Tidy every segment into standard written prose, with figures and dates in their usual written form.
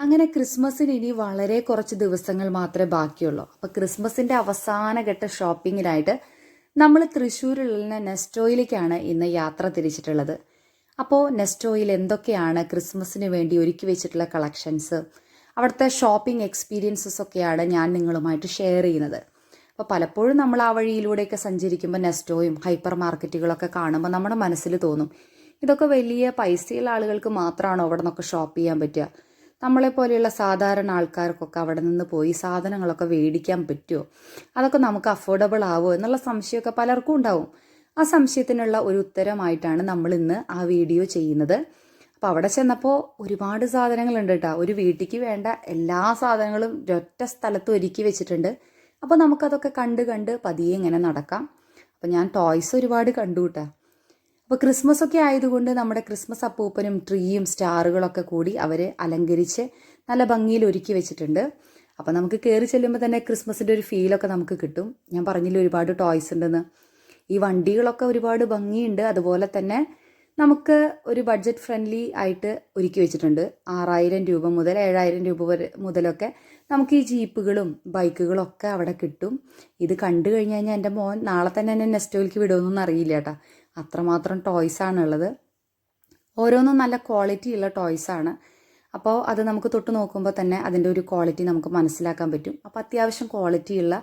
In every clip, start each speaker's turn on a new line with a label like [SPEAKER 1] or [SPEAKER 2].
[SPEAKER 1] അങ്ങനെ ക്രിസ്മസിന് ഇനി വളരെ കുറച്ച് ദിവസങ്ങൾ മാത്രമേ ബാക്കിയുള്ളൂ. അപ്പോൾ ക്രിസ്മസിന്റെ അവസാനഘട്ട ഷോപ്പിങ്ങിനായിട്ട് നമ്മൾ തൃശ്ശൂരിലുള്ള നെസ്റ്റോയിലേക്കാണ് ഇന്ന് യാത്ര തിരിച്ചിട്ടുള്ളത്. അപ്പോൾ നെസ്റ്റോയിൽ എന്തൊക്കെയാണ് ക്രിസ്മസിന് വേണ്ടി ഒരുക്കി വെച്ചിട്ടുള്ള കളക്ഷൻസ്, അവിടുത്തെ ഷോപ്പിംഗ് എക്സ്പീരിയൻസസ് ഒക്കെയാണ് ഞാൻ നിങ്ങളുമായിട്ട് ഷെയർ ചെയ്യുന്നത്. അപ്പോൾ പലപ്പോഴും നമ്മൾ ആ വഴിയിലൂടെയൊക്കെ സഞ്ചരിക്കുമ്പോൾ നെസ്റ്റോയും ഹൈപ്പർ മാർക്കറ്റുകളൊക്കെ കാണുമ്പോൾ നമ്മുടെ മനസ്സിൽ തോന്നും, ഇതൊക്കെ വലിയ പൈസയുള്ള ആളുകൾക്ക് മാത്രമാണോ അവിടെ നിന്നൊക്കെ ഷോപ്പ് ചെയ്യാൻ പറ്റുക? നമ്മളെപ്പോലെയുള്ള സാധാരണ ആൾക്കാർക്കൊക്കെ അവിടെ നിന്ന് പോയി സാധനങ്ങളൊക്കെ മേടിക്കാൻ പറ്റുമോ? അതൊക്കെ നമുക്ക് അഫോർഡബിൾ ആവുമോ എന്നുള്ള സംശയമൊക്കെ പലർക്കും ഉണ്ടാവും. ആ സംശയത്തിനുള്ള ഒരു ഉത്തരമായിട്ടാണ് നമ്മൾ ഇന്ന് ആ വീഡിയോ ചെയ്യുന്നത്. അപ്പോൾ അവിടെ ചെന്നപ്പോൾ ഒരുപാട് സാധനങ്ങളുണ്ട് കേട്ടോ. ഒരു വീട്ടിലേക്ക് വേണ്ട എല്ലാ സാധനങ്ങളും ഒരൊറ്റ സ്ഥലത്ത് ഒരുക്കി വെച്ചിട്ടുണ്ട്. അപ്പോൾ നമുക്കതൊക്കെ കണ്ട് പതിയെ ഇങ്ങനെ നടക്കാം. അപ്പോൾ ഞാൻ ടോയ്സ് ഒരുപാട് കണ്ടു കേട്ടോ. അപ്പോൾ ക്രിസ്മസ് ഒക്കെ ആയതുകൊണ്ട് നമ്മുടെ ക്രിസ്മസ് അപ്പൂപ്പനും ട്രീയും സ്റ്റാറുകളൊക്കെ കൂടി അവർ അലങ്കരിച്ച് നല്ല ഭംഗിയിൽ ഒരുക്കി വെച്ചിട്ടുണ്ട്. അപ്പോൾ നമുക്ക് കയറി ചെല്ലുമ്പോൾ തന്നെ ക്രിസ്മസിൻ്റെ ഒരു ഫീലൊക്കെ നമുക്ക് കിട്ടും. ഞാൻ പറഞ്ഞില്ല ഒരുപാട് ടോയ്സ് ഉണ്ടെന്ന്. ഈ വണ്ടികളൊക്കെ ഒരുപാട് ഭംഗിയുണ്ട്. അതുപോലെ തന്നെ നമുക്ക് ഒരു ബഡ്ജറ്റ് ഫ്രണ്ട്ലി ആയിട്ട് ഒരുക്കി വെച്ചിട്ടുണ്ട്. 6,000 രൂപ മുതൽ 7,000 രൂപ വരെ മുതലൊക്കെ നമുക്ക് ഈ ജീപ്പുകളും ബൈക്കുകളും ഒക്കെ അവിടെ കിട്ടും. ഇത് കണ്ടു കഴിഞ്ഞ് കഴിഞ്ഞാൽ എൻ്റെ മോൻ നാളെ തന്നെ എന്നെ നെസ്റ്റോയിലേക്ക് വിടുമെന്നൊന്നും അറിയില്ല കേട്ടോ. അത്രമാത്രം ടോയ്സാണ് ഉള്ളത്. ഓരോന്നും നല്ല ക്വാളിറ്റി ഉള്ള ടോയ്സാണ്. അപ്പോൾ അത് നമുക്ക് തൊട്ട് നോക്കുമ്പോൾ തന്നെ അതിൻ്റെ ഒരു ക്വാളിറ്റി നമുക്ക് മനസ്സിലാക്കാൻ പറ്റും. അപ്പോൾ അത്യാവശ്യം ക്വാളിറ്റിയുള്ള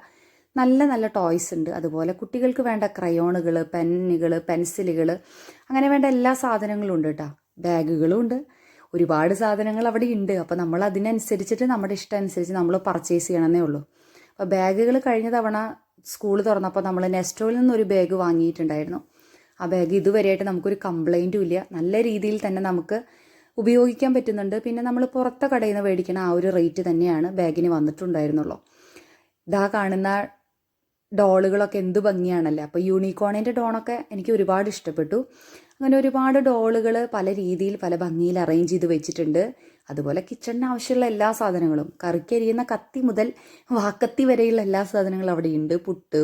[SPEAKER 1] നല്ല നല്ല ടോയ്സ് ഉണ്ട്. അതുപോലെ കുട്ടികൾക്ക് വേണ്ട ക്രയോണുകൾ, പെന്നുകൾ, പെൻസിലുകൾ, അങ്ങനെ വേണ്ട എല്ലാ സാധനങ്ങളും ഉണ്ട് കേട്ടോ. ബാഗുകളും ഉണ്ട്. ഒരുപാട് സാധനങ്ങൾ അവിടെ ഉണ്ട്. അപ്പോൾ നമ്മൾ അതിനനുസരിച്ചിട്ട് നമ്മുടെ ഇഷ്ടം അനുസരിച്ച് നമ്മൾ പർച്ചേസ് ചെയ്യണമെന്നേ ഉള്ളൂ. അപ്പോൾ ബാഗുകൾ കഴിഞ്ഞ തവണ സ്കൂൾ തുറന്നപ്പോൾ നമ്മൾ നെസ്റ്റോയിൽ നിന്നൊരു ബാഗ് വാങ്ങിയിട്ടുണ്ടായിരുന്നു. ആ ബാഗ് ഇതുവരെയായിട്ട് നമുക്കൊരു കംപ്ലൈൻറ്റും ഇല്ല. നല്ല രീതിയിൽ തന്നെ നമുക്ക് ഉപയോഗിക്കാൻ പറ്റുന്നുണ്ട്. പിന്നെ നമ്മൾ പുറത്തെ കടയിൽ നിന്ന് മേടിക്കണ ആ ഒരു റേറ്റ് തന്നെയാണ് ബാഗിന് വന്നിട്ടുണ്ടായിരുന്നുള്ളൂ. ഇതാ കാണുന്ന ഡോളുകളൊക്കെ എന്ത് ഭംഗിയാണല്ലേ. അപ്പോൾ യൂണിക്കോണിൻ്റെ ഡോണൊക്കെ എനിക്ക് ഒരുപാട് ഇഷ്ടപ്പെട്ടു. അങ്ങനെ ഒരുപാട് ഡോളുകൾ പല രീതിയിൽ പല ഭംഗിയിൽ അറേഞ്ച് ചെയ്ത് വെച്ചിട്ടുണ്ട്. അതുപോലെ കിച്ചണിന് ആവശ്യമുള്ള എല്ലാ സാധനങ്ങളും, കറിക്കരിയുന്ന കത്തി മുതൽ വാക്കത്തി വരെയുള്ള എല്ലാ സാധനങ്ങളും അവിടെ ഉണ്ട്.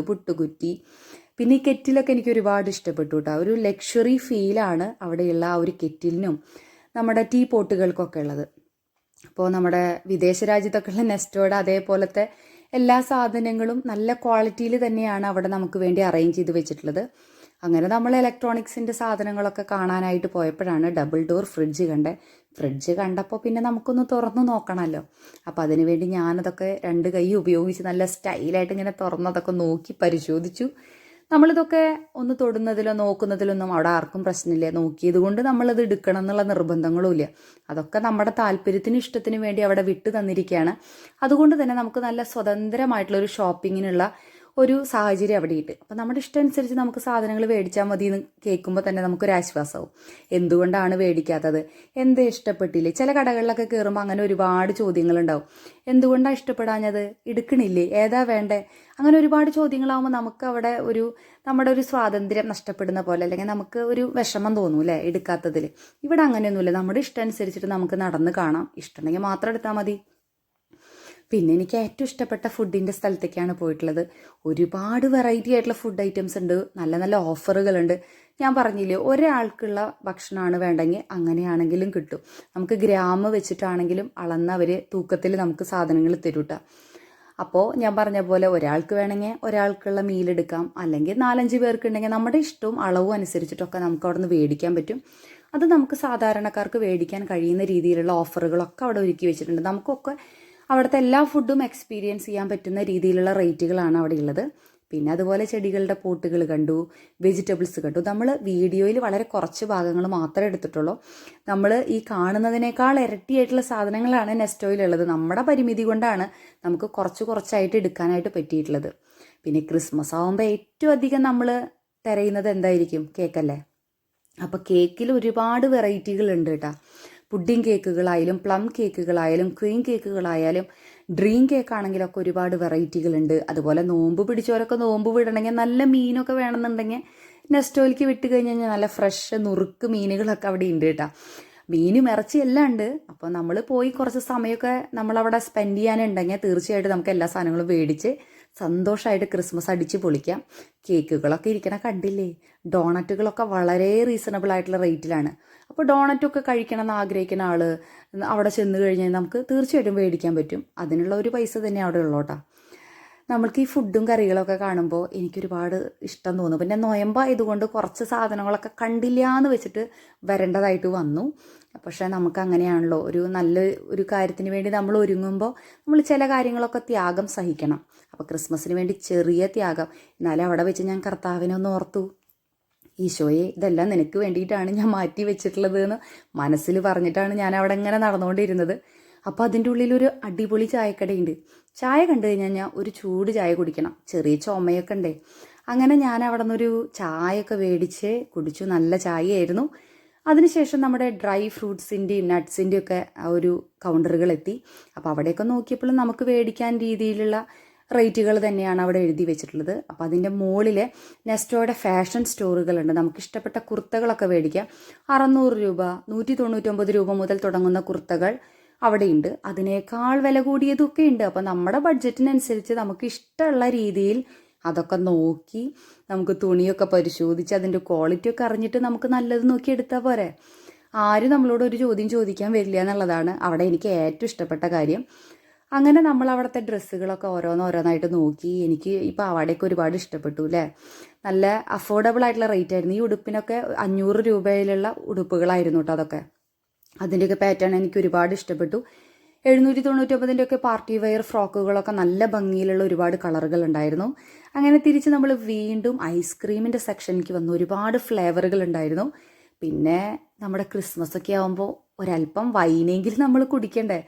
[SPEAKER 1] പുട്ടുകുറ്റി, പിന്നെ ഈ കെറ്റിലൊക്കെ എനിക്ക് ഒരുപാട് ഇഷ്ടപ്പെട്ടു കേട്ടോ. ഒരു ലക്ഷറി ഫീലാണ് അവിടെയുള്ള ആ ഒരു കെറ്റിലിനും നമ്മുടെ ടീ പോട്ടുകൾക്കൊക്കെ ഉള്ളത്. അപ്പോൾ നമ്മുടെ വിദേശ രാജ്യത്തൊക്കെ ഉള്ള നെസ്റ്റോയുടെ അതേപോലത്തെ എല്ലാ സാധനങ്ങളും നല്ല ക്വാളിറ്റിയിൽ തന്നെയാണ് അവിടെ നമുക്ക് വേണ്ടി അറേഞ്ച് ചെയ്ത് വെച്ചിട്ടുള്ളത്. അങ്ങനെ നമ്മൾ ഇലക്ട്രോണിക്സിൻ്റെ സാധനങ്ങളൊക്കെ കാണാനായിട്ട് പോയപ്പോഴാണ് ഡബിൾ ഡോർ ഫ്രിഡ്ജ് കണ്ടപ്പോൾ പിന്നെ നമുക്കൊന്ന് തുറന്നു നോക്കണമല്ലോ. അപ്പോൾ അതിനുവേണ്ടി ഞാനതൊക്കെ 2 കൈ ഉപയോഗിച്ച് നല്ല സ്റ്റൈലായിട്ട് ഇങ്ങനെ തുറന്നതൊക്കെ നോക്കി പരിശോധിച്ചു. നമ്മളിതൊക്കെ ഒന്ന് തൊടുന്നതിലോ നോക്കുന്നതിലൊന്നും അവിടെ ആർക്കും പ്രശ്നമില്ല. നോക്കിയത് കൊണ്ട് നമ്മളത് എടുക്കണം എന്നുള്ള നിർബന്ധങ്ങളും ഇല്ല. അതൊക്കെ നമ്മുടെ താല്പര്യത്തിനും ഇഷ്ടത്തിനും വേണ്ടി അവിടെ വിട്ടു തന്നിരിക്കുകയാണ്. അതുകൊണ്ട് തന്നെ നമുക്ക് നല്ല സ്വതന്ത്രമായിട്ടുള്ളൊരു ഷോപ്പിങ്ങിനുള്ള ഒരു സാഹചര്യം അവിടെ ഇട്ട്. അപ്പം നമ്മുടെ ഇഷ്ടം അനുസരിച്ച് നമുക്ക് സാധനങ്ങൾ മേടിച്ചാൽ മതി എന്ന് കേൾക്കുമ്പോൾ തന്നെ നമുക്കൊരു ആശ്വാസമാവും. എന്തുകൊണ്ടാണ് മേടിക്കാത്തത്, എന്ത് ഇഷ്ടപ്പെട്ടില്ലേ? ചില കടകളിലൊക്കെ കയറുമ്പോൾ അങ്ങനെ ഒരുപാട് ചോദ്യങ്ങളുണ്ടാവും. എന്തുകൊണ്ടാണ് ഇഷ്ടപ്പെടാഞ്ഞത്, എടുക്കണില്ലേ, ഏതാ വേണ്ടേ, അങ്ങനെ ഒരുപാട് ചോദ്യങ്ങളാവുമ്പോൾ നമുക്ക് അവിടെ നമ്മുടെ ഒരു സ്വാതന്ത്ര്യം നഷ്ടപ്പെടുന്ന പോലെ, അല്ലെങ്കിൽ നമുക്ക് ഒരു വിഷമം തോന്നും അല്ലേ എടുക്കാത്തതിൽ. ഇവിടെ അങ്ങനെയൊന്നുമില്ല. നമ്മുടെ ഇഷ്ടം അനുസരിച്ചിട്ട് നമുക്ക് നടന്ന് കാണാം. ഇഷ്ടമുണ്ടെങ്കിൽ മാത്രം എടുത്താൽ മതി. പിന്നെ എനിക്ക് ഏറ്റവും ഇഷ്ടപ്പെട്ട ഫുഡിൻ്റെ സ്ഥലത്തേക്കാണ് പോയിട്ടുള്ളത്. ഒരുപാട് വെറൈറ്റി ആയിട്ടുള്ള ഫുഡ് ഐറ്റംസ് ഉണ്ട്. നല്ല നല്ല ഓഫറുകളുണ്ട്. ഞാൻ പറഞ്ഞില്ലേ, ഒരാൾക്കുള്ള ഭക്ഷണമാണ് വേണ്ടെങ്കിൽ അങ്ങനെയാണെങ്കിലും കിട്ടും. നമുക്ക് ഗ്രാം വെച്ചിട്ടാണെങ്കിലും അളന്നവർ തൂക്കത്തിൽ നമുക്ക് സാധനങ്ങൾ തരൂട്ടാ. അപ്പോൾ ഞാൻ പറഞ്ഞ പോലെ ഒരാൾക്ക് വേണമെങ്കിൽ ഒരാൾക്കുള്ള മീൽ എടുക്കാം. അല്ലെങ്കിൽ 4-5 പേർക്കുണ്ടെങ്കിൽ നമ്മുടെ ഇഷ്ടവും അളവും അനുസരിച്ചിട്ടൊക്കെ നമുക്ക് അവിടെ നിന്ന് മേടിക്കാൻ പറ്റും. അത് നമുക്ക് സാധാരണക്കാർക്ക് മേടിക്കാൻ കഴിയുന്ന രീതിയിലുള്ള ഓഫറുകളൊക്കെ അവിടെ ഒരുക്കി വെച്ചിട്ടുണ്ട്. നമുക്കൊക്കെ അവിടുത്തെ എല്ലാ ഫുഡും എക്സ്പീരിയൻസ് ചെയ്യാൻ പറ്റുന്ന രീതിയിലുള്ള റേറ്റുകളാണ് അവിടെ ഉള്ളത്. പിന്നെ അതുപോലെ ചെടികളുടെ പോട്ടുകൾ കണ്ടു, വെജിറ്റബിൾസ് കണ്ടു. നമ്മൾ വീഡിയോയിൽ വളരെ കുറച്ച് ഭാഗങ്ങൾ മാത്രമേ എടുത്തിട്ടുള്ളൂ. നമ്മൾ ഈ കാണുന്നതിനേക്കാൾ ഇരട്ടിയായിട്ടുള്ള സാധനങ്ങളാണ് നെസ്റ്റോയിലുള്ളത്. നമ്മുടെ പരിമിതി കൊണ്ടാണ് നമുക്ക് കുറച്ചായിട്ട് എടുക്കാനായിട്ട് പറ്റിയിട്ടുള്ളത്. പിന്നെ ക്രിസ്മസ് ആകുമ്പോൾ ഏറ്റവും അധികം നമ്മൾ തിരയുന്നത് എന്തായിരിക്കും? കേക്കല്ലേ. അപ്പോൾ കേക്കിൽ ഒരുപാട് വെറൈറ്റികൾ ഉണ്ട് കേട്ടോ. പുഡിംഗ് കേക്കുകളായാലും പ്ലം കേക്കുകളായാലും ക്രീം കേക്കുകളായാലും ഡ്രീം കേക്കാണെങ്കിലൊക്കെ ഒരുപാട് വെറൈറ്റികളുണ്ട്. അതുപോലെ നോമ്പ് പിടിച്ചവരൊക്കെ നോമ്പ് വിടണമെങ്കിൽ നല്ല മീനൊക്കെ വേണമെന്നുണ്ടെങ്കിൽ നെസ്റ്റോയിലേക്ക് വിട്ട് കഴിഞ്ഞാൽ നല്ല ഫ്രഷ് നുറുക്ക് മീനുകളൊക്കെ അവിടെ ഉണ്ട് കേട്ടോ. മീനും ഇറച്ചി എല്ലാം ഉണ്ട്. അപ്പോൾ നമ്മൾ പോയി കുറച്ച് സമയമൊക്കെ നമ്മളവിടെ സ്പെൻഡ് ചെയ്യാനുണ്ടെങ്കിൽ തീർച്ചയായിട്ടും നമുക്ക് എല്ലാ സാധനങ്ങളും മേടിച്ച് സന്തോഷമായിട്ട് ക്രിസ്മസ് അടിച്ച് പൊളിക്കാം. കേക്കുകളൊക്കെ ഇരിക്കണ കണ്ടില്ലേ? ഡോണറ്റുകളൊക്കെ വളരെ റീസണബിൾ ആയിട്ടുള്ള റേറ്റിലാണ്. അപ്പോൾ ഡോണറ്റൊക്കെ കഴിക്കണം എന്ന് ആഗ്രഹിക്കുന്ന ആൾ അവിടെ ചെന്ന് കഴിഞ്ഞാൽ നമുക്ക് തീർച്ചയായിട്ടും മേടിക്കാൻ പറ്റും. അതിനുള്ള ഒരു പൈസ തന്നെ അവിടെ ഉള്ളൂട്ടാ. നമ്മൾക്ക് ഈ ഫുഡും കറികളൊക്കെ കാണുമ്പോൾ എനിക്കൊരുപാട് ഇഷ്ടം തോന്നും. പിന്നെ നൊയമ്പായതുകൊണ്ട് കുറച്ച് സാധനങ്ങളൊക്കെ കണ്ടില്ല എന്ന് വെച്ചിട്ട് വരേണ്ടതായിട്ട് വന്നു. പക്ഷേ നമുക്ക് അങ്ങനെയാണല്ലോ, നല്ല ഒരു കാര്യത്തിന് വേണ്ടി നമ്മൾ ഒരുങ്ങുമ്പോൾ നമ്മൾ ചില കാര്യങ്ങളൊക്കെ ത്യാഗം സഹിക്കണം. അപ്പോൾ ക്രിസ്മസിന് വേണ്ടി ചെറിയ ത്യാഗം. എന്നാലും അവിടെ വെച്ച് ഞാൻ കർത്താവിനെ ഒന്ന് ഓർത്തു. ഈശോയെ, ഇതെല്ലാം നിനക്ക് വേണ്ടിയിട്ടാണ് ഞാൻ മാറ്റി വെച്ചിട്ടുള്ളത് എന്ന് മനസ്സിൽ പറഞ്ഞിട്ടാണ് ഞാൻ അവിടെ ഇങ്ങനെ നടന്നുകൊണ്ടിരുന്നത്. അപ്പോൾ അതിൻ്റെ ഉള്ളിലൊരു അടിപൊളി ചായക്കടയുണ്ട്. ചായ കണ്ടു കഴിഞ്ഞാൽ ഞാൻ ഒരു ചൂട് ചായ കുടിക്കണം. ചെറിയ ചുമയൊക്കെ ഉണ്ടേ. അങ്ങനെ ഞാൻ അവിടെ നിന്നൊരു ചായയൊക്കെ മേടിച്ച് കുടിച്ചു. നല്ല ചായയായിരുന്നു. അതിനുശേഷം നമ്മുടെ ഡ്രൈ ഫ്രൂട്ട്സിൻ്റെയും നട്ട്സിൻ്റെയും ഒക്കെ ഒരു കൗണ്ടറുകൾ എത്തി. അപ്പോൾ അവിടെയൊക്കെ നോക്കിയപ്പോൾ നമുക്ക് മേടിക്കാൻ രീതിയിലുള്ള റേറ്റുകൾ തന്നെയാണ് അവിടെ എഴുതി വെച്ചിട്ടുള്ളത്. അപ്പോൾ അതിൻ്റെ മുകളിൽ നെസ്റ്റോയുടെ ഫാഷൻ സ്റ്റോറുകളുണ്ട്. നമുക്ക് ഇഷ്ടപ്പെട്ട കുർത്തകളൊക്കെ മേടിക്കാം. 600 രൂപ, 199 രൂപ മുതൽ തുടങ്ങുന്ന കുർത്തകൾ അവിടെയുണ്ട്. അതിനേക്കാൾ വില കൂടിയതൊക്കെ ഉണ്ട്. അപ്പോൾ നമ്മുടെ ബഡ്ജറ്റിനനുസരിച്ച് നമുക്ക് ഇഷ്ടമുള്ള രീതിയിൽ അതൊക്കെ നോക്കി നമുക്ക് തുണിയൊക്കെ പരിശോധിച്ച് അതിൻ്റെ ക്വാളിറ്റി ഒക്കെ അറിഞ്ഞിട്ട് നമുക്ക് നല്ലത് നോക്കി എടുത്താൽ പോരെ. ആരും നമ്മളോട് ഒരു ചോദ്യം ചോദിക്കാൻ വരില്ല എന്നുള്ളതാണ് അവിടെ എനിക്ക് ഏറ്റവും ഇഷ്ടപ്പെട്ട കാര്യം. അങ്ങനെ നമ്മൾ അവിടുത്തെ ഡ്രസ്സുകളൊക്കെ ഓരോന്നോരോന്നായിട്ട് നോക്കി. എനിക്ക് ഈ പാവാടയൊക്കെ ഒരുപാട് ഇഷ്ടപ്പെട്ടു അല്ലേ. നല്ല അഫോർഡബിൾ ആയിട്ടുള്ള റേറ്റ് ആയിരുന്നു. ഈ ഉടുപ്പിനൊക്കെ 500 രൂപയിലുള്ള ഉടുപ്പുകളായിരുന്നു കേട്ടോ അതൊക്കെ. അതിൻ്റെയൊക്കെ പാറ്റേൺ എനിക്ക് ഒരുപാട് ഇഷ്ടപ്പെട്ടു. 799 ഒക്കെ പാർട്ടി വെയർ ഫ്രോക്കുകളൊക്കെ നല്ല ഭംഗിയിലുള്ള ഒരുപാട് കളറുകൾ ഉണ്ടായിരുന്നു. അങ്ങനെ തിരിച്ച് നമ്മൾ വീണ്ടും ഐസ്ക്രീമിൻ്റെ സെക്ഷനിലേക്ക് വന്നു. ഒരുപാട് ഫ്ലേവറുകൾ ഉണ്ടായിരുന്നു. പിന്നെ നമ്മുടെ ക്രിസ്മസ് ഒക്കെ ആകുമ്പോൾ ഒരല്പം വൈനെങ്കിലും നമ്മൾ കുടിക്കണ്ടേ,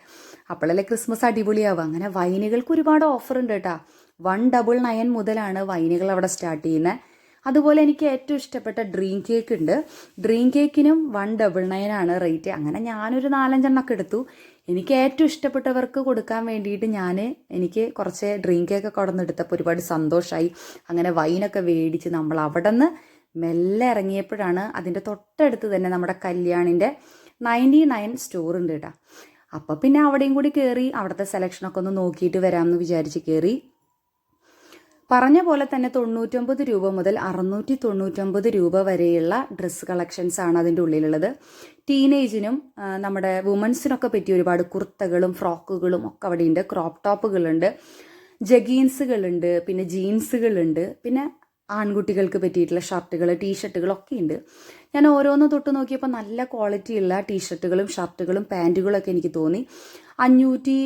[SPEAKER 1] അപ്പോഴല്ലേ ക്രിസ്മസ് അടിപൊളിയാവുക. അങ്ങനെ വൈനുകൾക്ക് ഒരുപാട് ഓഫർ ഉണ്ട് കേട്ടോ. 199 മുതലാണ് വൈനുകൾ അവിടെ സ്റ്റാർട്ട് ചെയ്യുന്നത്. അതുപോലെ എനിക്ക് ഏറ്റവും ഇഷ്ടപ്പെട്ട ഡ്രീം കേക്ക് ഉണ്ട്. ഡ്രീം കേക്കിനും 199 ആണ് റേറ്റ്. അങ്ങനെ ഞാനൊരു 4-5 എണ്ണമൊക്കെ എടുത്തു. എനിക്ക് ഏറ്റവും ഇഷ്ടപ്പെട്ടവർക്ക് കൊടുക്കാൻ വേണ്ടിയിട്ട് എനിക്ക് കുറച്ച് ഡ്രീം കേക്കൊക്കെ അവിടെ നിന്ന് എടുത്തപ്പോൾ ഒരുപാട് സന്തോഷമായി. അങ്ങനെ വൈനൊക്കെ മേടിച്ച് നമ്മൾ അവിടെ നിന്ന് മെല്ലെ ഇറങ്ങിയപ്പോഴാണ് അതിൻ്റെ തൊട്ടടുത്ത് തന്നെ നമ്മുടെ കല്യാണിൻ്റെ 99 സ്റ്റോർ ഉണ്ട് കേട്ടോ. അപ്പോൾ പിന്നെ അവിടെയും കൂടി കയറി അവിടുത്തെ സെലക്ഷനൊക്കെ ഒന്ന് നോക്കിയിട്ട് വരാമെന്ന് വിചാരിച്ച് കയറി. പറഞ്ഞ പോലെ തന്നെ 99 രൂപ മുതൽ 699 രൂപ വരെയുള്ള ഡ്രസ്സ് കളക്ഷൻസ് ആണ് അതിൻ്റെ ഉള്ളിലുള്ളത്. ടീനേജിനും നമ്മുടെ വുമൻസിനൊക്കെ പറ്റിയ ഒരുപാട് കുർത്തകളും ഫ്രോക്കുകളും ഒക്കെ അവിടെയുണ്ട്. ക്രോപ്പ് ടോപ്പുകളുണ്ട്, ജഗീൻസുകളുണ്ട്, പിന്നെ ജീൻസുകളുണ്ട്, പിന്നെ ആൺകുട്ടികൾക്ക് പറ്റിയിട്ടുള്ള ഷർട്ടുകൾ, ടീഷർട്ടുകളൊക്കെ ഉണ്ട്. ഞാൻ ഓരോന്ന് തൊട്ട് നോക്കിയപ്പോൾ നല്ല ക്വാളിറ്റിയുള്ള ടീഷർട്ടുകളും ഷർട്ടുകളും പാൻറ്റുകളൊക്കെ എനിക്ക് തോന്നി. 500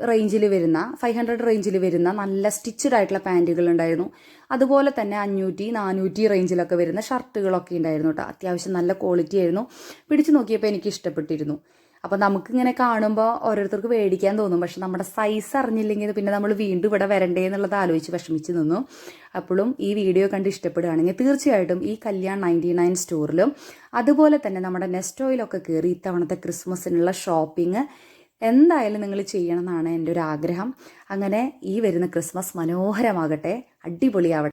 [SPEAKER 1] റേഞ്ചിൽ വരുന്ന 500 റേഞ്ചിൽ വരുന്ന നല്ല സ്റ്റിച്ചഡ് ആയിട്ടുള്ള പാൻറ്റുകൾ ഉണ്ടായിരുന്നു. അതുപോലെ തന്നെ 500, 400 റേഞ്ചിലൊക്കെ വരുന്ന ഷർട്ടുകളൊക്കെ ഉണ്ടായിരുന്നു കേട്ടോ. അത്യാവശ്യം നല്ല ക്വാളിറ്റി ആയിരുന്നു. പിടിച്ചു നോക്കിയപ്പോൾ എനിക്ക് ഇഷ്ടപ്പെട്ടിരുന്നു. അപ്പോൾ നമുക്കിങ്ങനെ കാണുമ്പോൾ ഓരോരുത്തർക്ക് മേടിക്കാൻ തോന്നും. പക്ഷെ നമ്മുടെ സൈസ് അറിഞ്ഞില്ലെങ്കിൽ പിന്നെ നമ്മൾ വീണ്ടും ഇവിടെ വരണ്ടേ എന്നുള്ളത് ആലോചിച്ച് വിഷമിച്ച് നിന്നു. അപ്പോഴും ഈ വീഡിയോ കണ്ട് ഇഷ്ടപ്പെടുകയാണെങ്കിൽ തീർച്ചയായിട്ടും ഈ കല്യാൺ 99 സ്റ്റോറിലും അതുപോലെ തന്നെ നമ്മുടെ നെസ്റ്റോയിലൊക്കെ കയറി ഇത്തവണത്തെ ക്രിസ്മസിനുള്ള ഷോപ്പിംഗ് എന്തായാലും നിങ്ങൾ ചെയ്യണം എന്നാണ് എൻ്റെ ഒരു ആഗ്രഹം. അങ്ങനെ ഈ വരുന്ന ക്രിസ്മസ് മനോഹരമാകട്ടെ, അടിപൊളിയാവട്ടെ.